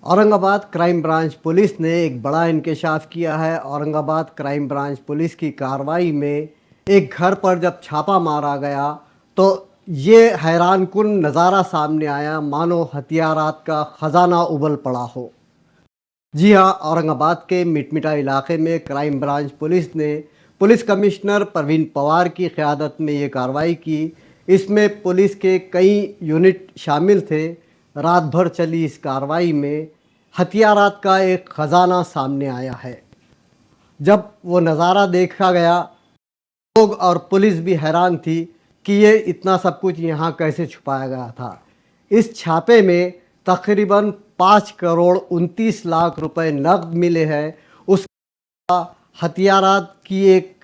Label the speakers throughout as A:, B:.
A: Aurangabad crime branch police ने एक बड़ा इंकशाफ किया है। औरंगाबाद क्राइम ब्रांच पुलिस की कार्रवाई में एक घर पर जब छापा मारा गया तो ये हैरानकुन नज़ारा सामने आया, मानो हथियारात का ख़जाना उबल पड़ा हो। जी हाँ, औरंगाबाद के मिटमिटा इलाके में क्राइम ब्रांच पुलिस ने पुलिस कमिश्नर प्रवीण पवार की क़यादत में ये कार्रवाई की। इसमें पुलिस के कई यूनिट शामिल थे। रात भर चली इस कार्रवाई में हथियारात का एक ख़जाना सामने आया है। जब वो नज़ारा देखा गया, लोग और पुलिस भी हैरान थी कि ये इतना सब कुछ यहाँ कैसे छुपाया गया था। इस छापे में तकरीबन 5 करोड़ 29 लाख रुपए नकद मिले हैं। उसका हथियारात की एक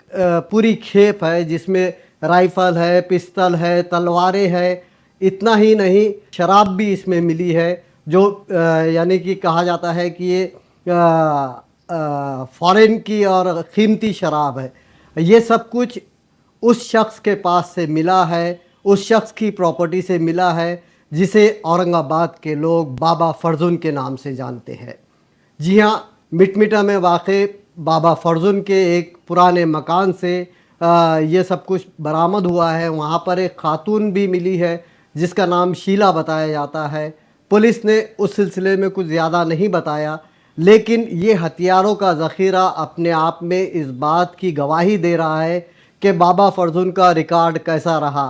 A: पूरी खेप है, जिसमें राइफ़ल है, पिस्तल है, तलवारें है। इतना ही नहीं, शराब भी इसमें मिली है, जो यानी कि कहा जाता है कि ये फ़ॉरेन की और कीमती शराब है। ये सब कुछ उस शख्स के पास से मिला है, उस शख्स की प्रॉपर्टी से मिला है, जिसे औरंगाबाद के लोग बाबा फर्जुन के नाम से जानते हैं। जी हाँ, मिटमिटा में वाक़े बाबा फर्जुन के एक पुराने मकान से ये सब कुछ बरामद हुआ है। वहाँ पर एक खातून भी मिली है जिसका नाम शीला बताया जाता है। पुलिस ने उस सिलसिले में कुछ ज़्यादा नहीं बताया, लेकिन ये हथियारों का ज़ख़ीरा अपने आप में इस बात की गवाही दे रहा है कि बाबा फर्जुन का रिकॉर्ड कैसा रहा।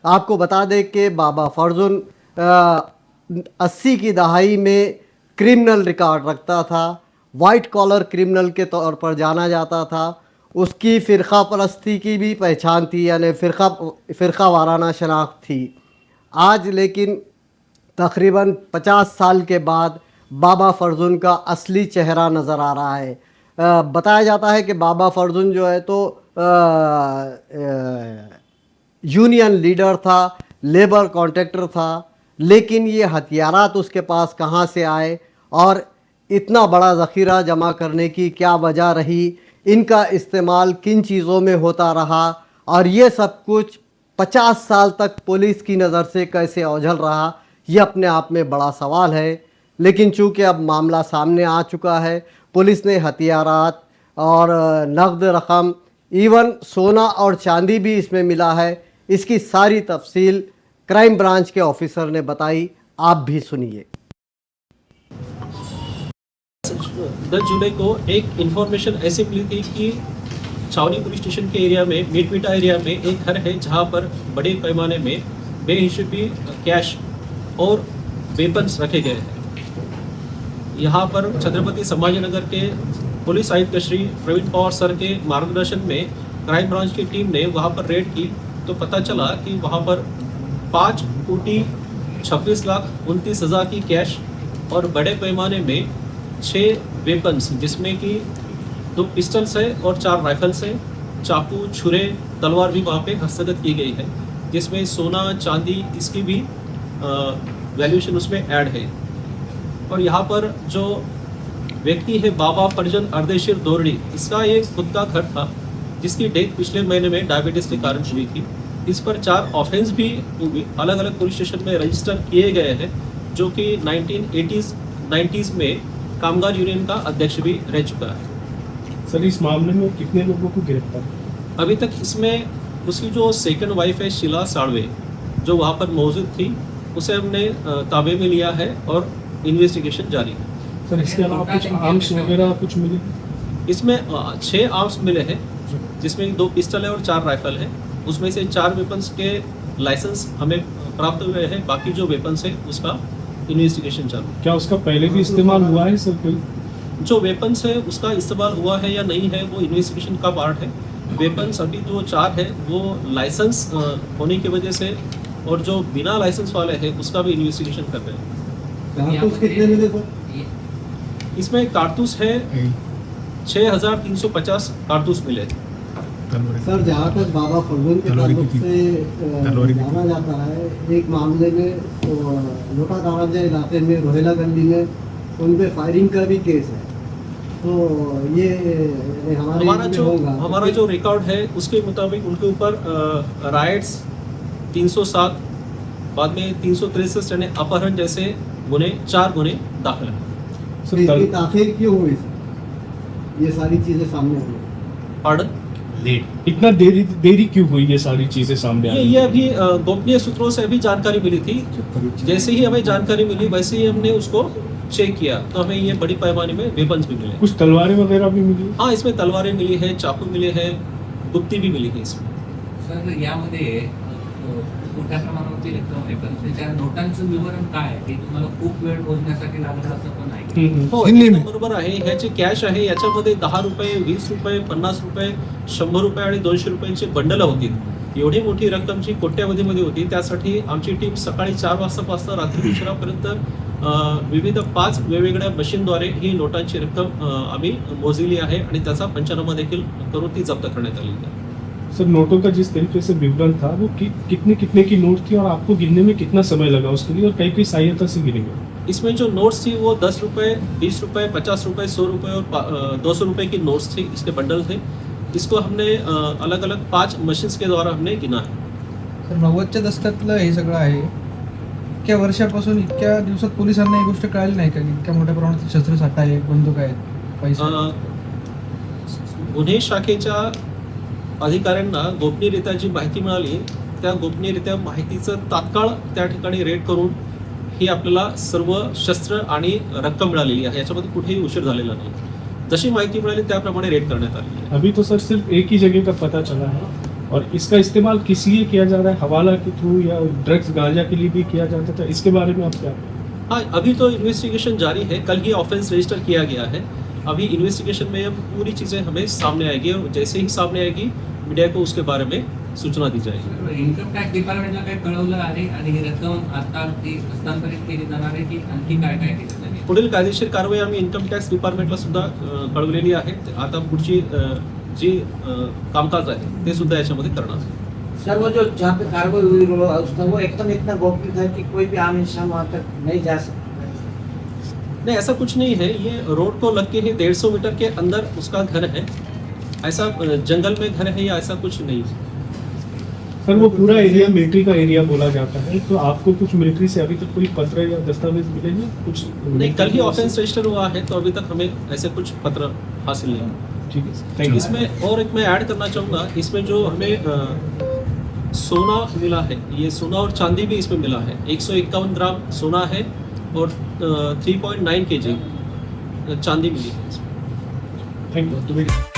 A: आपको बता दें कि बाबा फर्जुन 80 की दहाई में क्रिमिनल रिकॉर्ड रखता था। वाइट कॉलर क्रिमिनल के तौर पर जाना जाता था। उसकी फ़िरका परस्ती की भी पहचान थी, यानी फ़िरका वाराना शनाख्त थी। आज लेकिन तकरीबन 50 साल के बाद बाबा फर्जुन का असली चेहरा नज़र आ रहा है। बताया जाता है कि बाबा फर्जुन जो है तो यूनियन लीडर था, लेबर कॉन्ट्रैक्टर था, लेकिन ये हथियारात उसके पास कहाँ से आए और इतना बड़ा ज़ख़ीरा जमा करने की क्या वजह रही, इनका इस्तेमाल किन चीज़ों में होता रहा, और ये सब कुछ 50 साल तक पुलिस की नज़र से कैसे ओझल रहा, ये अपने आप में बड़ा सवाल है। लेकिन चूँकि अब मामला सामने आ चुका है, पुलिस ने हथियारात और नक़द रकम, इवन सोना और चांदी भी इसमें मिला है। इसकी सारी तफसील क्राइम ब्रांच के ऑफिसर ने बताई, आप भी सुनिए।
B: 10 जुलाई को एक इन्फॉर्मेशन ऐसी मिली थी कि छावनी पुलिस स्टेशन के एरिया में, मिटमिटा एरिया में एक घर है जहां पर बड़े पैमाने में बेहिसाबी कैश और वेपन्स रखे गए हैं। यहां पर छत्रपति संभाजीनगर के पुलिस आयुक्त श्री प्रवीण पवार सर के मार्गदर्शन में क्राइम ब्रांच की टीम ने वहां पर रेड की तो पता चला कि वहां पर 5 कोटी 26,29,000 की कैश और बड़े पैमाने में 6 वेपन्स, जिसमें कि 2 पिस्टल्स है और 4 राइफल्स है, चाकू, छुरे, तलवार भी वहाँ पे हस्तगत की गई है, जिसमें सोना चांदी इसकी भी वैल्यूएशन उसमें ऐड है। और यहाँ पर जो व्यक्ति है बाबा फर्जुन अर्देशीर दोरडी, इसका ये खुद का घर था जिसकी डेथ पिछले महीने में डायबिटीज़ के कारण हुई थी। इस पर 4 ऑफेंस भी अलग अलग पुलिस स्टेशन में रजिस्टर किए गए हैं, जो कि 1980s में कामगार यूनियन का अध्यक्ष भी रह चुका है।
C: सर, इस मामले में कितने लोगों को गिरफ्तार?
B: अभी तक इसमें उसकी जो सेकंड वाइफ है शीला साड़वे, जो वहाँ पर मौजूद थी, उसे हमने ताबे में लिया है और इन्वेस्टिगेशन जारी है।
C: सर, इसके अलावा कुछ आर्म्स वगैरह कुछ मिले?
B: इसमें 6 आर्म्स मिले हैं, जिसमें 2 पिस्टल है और 4 राइफल है। उसमें से 4 वेपन्स के लाइसेंस हमें प्राप्त हुए हैं, बाकी जो वेपन्स है उसका इन्वेस्टिगेशन चालू है।
C: क्या उसका पहले भी इस्तेमाल हुआ है सर? कोई
B: जो वेपन्स है उसका इस्तेमाल हुआ है या नहीं है वो इन्वेस्टिगेशन का पार्ट है। वेपन्स अभी जो 4 है वो लाइसेंस होने की वजह से, और जो बिना लाइसेंस वाले हैं उसका भी इन्वेस्टिगेशन कर रहे हैं।
A: कारतूस कितने मिले सर?
B: इसमें कारतूस है 6,350 कारतूस मिले।
A: सर, जहाँ तक बाबा फर्जुन के ताल्लुक से जाना जाता है, एक मामले में तो लोटा दाराजा इलाके में रोहेला गली में उन पे फायरिंग का भी केस है। तो ये
B: हमारा जो रिकॉर्ड है उसके मुताबिक उनके ऊपर राइट्स 307, बाद में 363 यानी अपहरण जैसे 4 गुने दाखिल हैं।
C: सर
A: इतनी
C: तल-
A: ताखीर क्यों हुई ये सारी चीजें सामने आई?
B: पार्डन
C: इतना देरी क्यों हुई ये सारी चीजें सामने
B: ये
C: आई?
B: ये अभी गोपनीय सूत्रों से अभी जानकारी मिली थी। जैसे ही हमें जानकारी मिली वैसे ही हमने उसको चेक किया तो हमें ये बड़ी पैमाने में वेपन्स भी मिले।
C: कुछ तलवारें वगैरह भी मिली?
B: हाँ, इसमें तलवारें मिली है, चाकू मिले हैं, गुप्ती भी मिली है इसमें।
D: सर यामध्ये मोठ्या प्रमाणावरती रक्कम आहे पण त्याच्या नोटांचं विवरण काय आहे ते तुम्हाला खूप वेळ मोजण्यासाठी लागलं असं पण आहे
B: हो,
A: हिंदी में.
B: एकदम बरोबर आहे. ह्याचे कॅश आहे, याच्यामध्ये 10 रुपये, 20 रुपये, 50 रुपये, 100 रुपये आणि 200 रुपयांचे बंडल होती. एवढी मोठी रक्कम जी कोट्यावधीमध्ये होती त्यासाठी आमची टीम सकाळी 4 वाजतापासून रात्री उशिरापर्यंत विविध 5 वेगवेगळ्या मशीनद्वारे ही नोटांची रक्कम आम्ही मोजली आहे आणि त्याचा पंचनामा देखील करून ती जप्त करण्यात आलेली आहे.
C: सर नोटों का जिस तरीके से विवरण था वो कितने कितने की नोट थी और आपको गिनने में कितना समय लगा उसके लिए और कई कई सहायता से गिनी गई?
B: इसमें जो नोट्स थी वो 10 रुपये, 20 रुपये, 50 रुपये, 100 रुपये और 200 रुपये की नोट्स थी, इसके बंडल थे. इसको हमने अलग अलग 5 मशीन्स के द्वारा हमने गिना है.
E: तर 90च्या दशकातलं हे सगळं आहे. इतक्या वर्षापासून इतक्या दिवसात पोलिसांना ही गोष्ट कळाली नाही का की इतक्या मोठ्या प्रमाणात शस्त्रसाठा आहे, बंदूक आहेत, पैसे
B: गुन्हे शाखेच्या अधिकाऱ्यांना गोपनीयरित्या जी माहिती मिळाली त्या गोपनीयरित्या माहितीचं तात्काळ त्या ठिकाणी रेड करून ही आपल्याला सर्व शस्त्र आणि रक्कम मिळालेली आहे. याच्यामध्ये कुठेही उशीर झालेला नाही. जशी माहिती मिळाली त्याप्रमाणे रेड करण्यात आलेली आहे.
C: अभी तो सर सिर्फ एक ही जगह का पता चला है और इसका इस्तेमाल किस लिए किया जा रहा है? हवाला के थ्रू या ड्रग्स गांजा के लिए भी किया जाता था? इसके बारे में आप क्या?
B: हाँ, अभी तो इन्वेस्टिगेशन जारी है. कल ही ऑफेंस रजिस्टर किया गया है. अभी इन्वेस्टिगेशन में अब पूरी चीज़ें हमें सामने आएगी और जैसे ही सामने आएगी मीडिया को उसके बारे में सूचना दी जाएगी.
D: इन्कम टॅक्स डिपार्टमेंटला काय कळवलं आहे आणि ही रक्कम आता ती हस्तांतरित केली जाणार आहे की आणखी काय काय केलं जाईल?
B: पुढील कायदेशीर कारवाई आम्ही इन्कम टॅक्स डिपार्टमेंटला सुद्धा कळवलेली आहे. आता पुढची जी कामकाज आहे ते सुद्धा याच्यामध्ये करणार आहे.
F: सर वो जो जहाँ पे कार्गो उसका वो एकदम इतना गोपनीय था कि कोई भी आम इंसान वहाँ तक नहीं जा सकता.
B: नहीं, ऐसा कुछ नहीं है. ये रोड को लग के ही 150 मीटर के अंदर उसका घर है. ऐसा जंगल में घर है या ऐसा कुछ नहीं है.
C: सर वो पूरा एरिया मिलिट्री का एरिया बोला जाता है, तो आपको कुछ मिलिट्री से अभी तक कोई पत्र या दस्तावेज मिले हैं कुछ?
B: नहीं, कल ही ऑफेंस रजिस्टर हुआ है तो अभी तक हमें ऐसे कुछ पत्र हासिल नहीं है.
C: ठीक है सर, थैंक यू.
B: इसमें और एक मैं ऐड करना चाहूँगा. इसमें जो हमें सोना मिला है, ये सोना और चांदी भी इसमें मिला है. 151 ग्राम सोना है और 3.9 kg चांदी मिली है.
C: Thank you.